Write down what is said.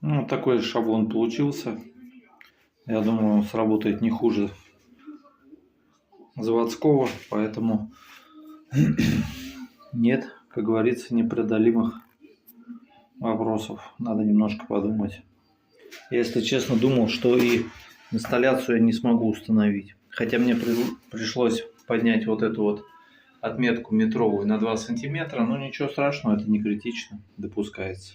Ну, такой шаблон получился. Я думаю, он сработает не хуже заводского, поэтому нет, как говорится, непреодолимых вопросов. Надо немножко подумать. Я, если честно, думал, что и инсталляцию я не смогу установить. Хотя мне пришлось поднять вот эту вот отметку метровую на 2 сантиметра, но ничего страшного, это не критично, допускается.